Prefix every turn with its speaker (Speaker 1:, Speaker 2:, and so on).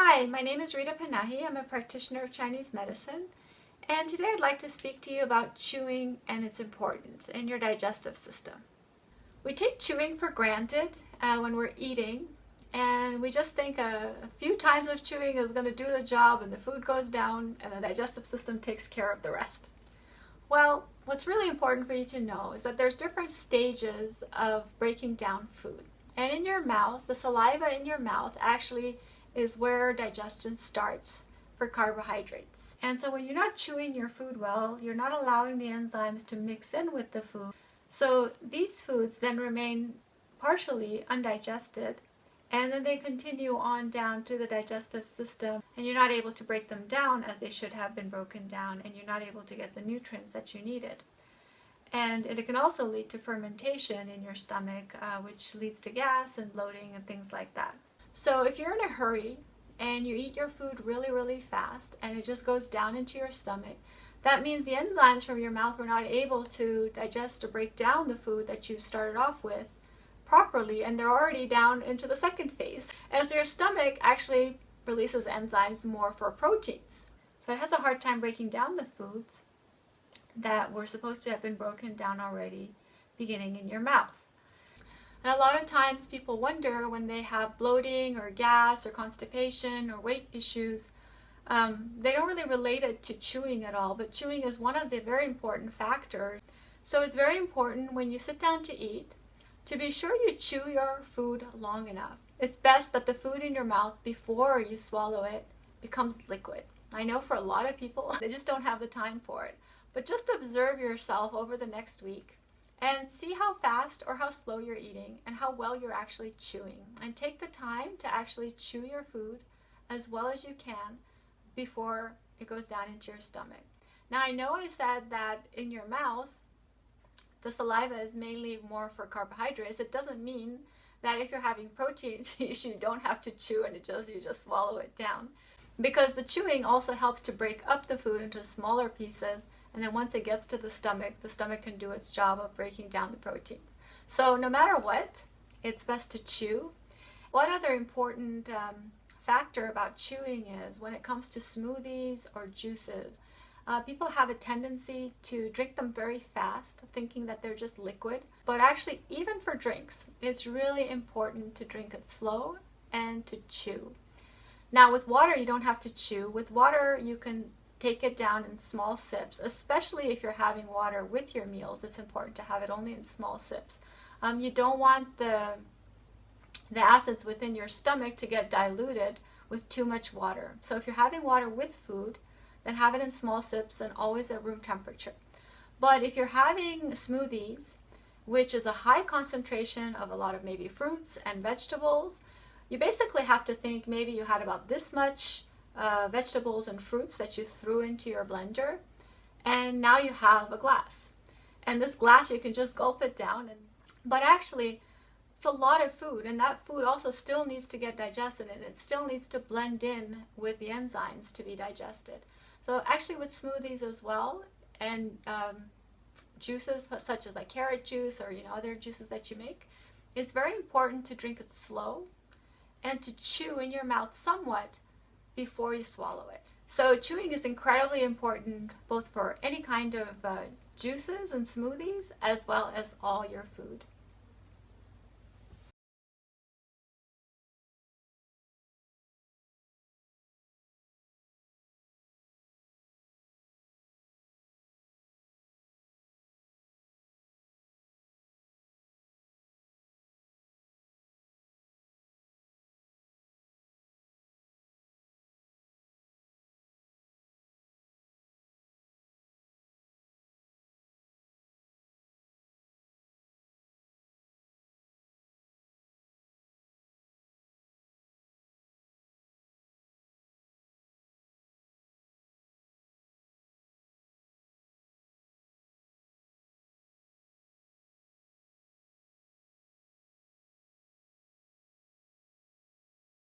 Speaker 1: Hi, my name is Rita Panahi. I'm a practitioner of Chinese medicine, and today I'd like to speak to you about chewing and its importance in your digestive system. We take chewing for granted when we're eating, and we just think a few times of chewing is going to do the job and the food goes down and the digestive system takes care of the rest. Well, what's really important for you to know is that there's different stages of breaking down food. And in your mouth, the saliva in your mouth actually is where digestion starts for carbohydrates. And so when you're not chewing your food well, you're not allowing the enzymes to mix in with the food. So these foods then remain partially undigested, and then they continue on down to the digestive system, and you're not able to break them down as they should have been broken down, and you're not able to get the nutrients that you needed. And it can also lead to fermentation in your stomach, which leads to gas and bloating and things like that. So if you're in a hurry and you eat your food really fast and it just goes down into your stomach, that means the enzymes from your mouth were not able to digest or break down the food that you started off with properly, and they're already down into the second phase, as your stomach actually releases enzymes more for proteins. So it has a hard time breaking down the foods that were supposed to have been broken down already beginning in your mouth. And a lot of times people wonder when they have bloating or gas or constipation or weight issues, they don't really relate it to chewing at all, but chewing is one of the very important factors. So it's very important when you sit down to eat to be sure you chew your food long enough. It's best that the food in your mouth before you swallow it becomes liquid. I know for a lot of people, they just don't have the time for it. But just observe yourself over the next week and see how fast or how slow you're eating and how well you're actually chewing. And take the time to actually chew your food as well as you can before it goes down into your stomach. Now, I know I said that in your mouth, the saliva is mainly more for carbohydrates. It doesn't mean that if you're having proteins, you don't have to chew and you just swallow it down. Because the chewing also helps to break up the food into smaller pieces, and then once it gets to the stomach can do its job of breaking down the proteins. So no matter what, it's best to chew. One other important factor about chewing is when it comes to smoothies or juices, people have a tendency to drink them very fast, thinking that they're just liquid. But actually, even for drinks, it's really important to drink it slow and to chew. Now with water, you don't have to chew. With water, you can take it down in small sips, especially if you're having water with your meals. It's important to have it only in small sips. You don't want the acids within your stomach to get diluted with too much water. So if you're having water with food, then have it in small sips and always at room temperature. But if you're having smoothies, which is a high concentration of a lot of maybe fruits and vegetables, you basically have to think maybe you had about this much vegetables and fruits that you threw into your blender, and now you have a glass. And this glass, you can just gulp it down. But actually, it's a lot of food, and that food also still needs to get digested, and it still needs to blend in with the enzymes to be digested. So actually with smoothies as well, and juices such as like carrot juice or other juices that you make, it's very important to drink it slow and to chew in your mouth somewhat before you swallow it. So chewing is incredibly important both for any kind of juices and smoothies as well as all your food.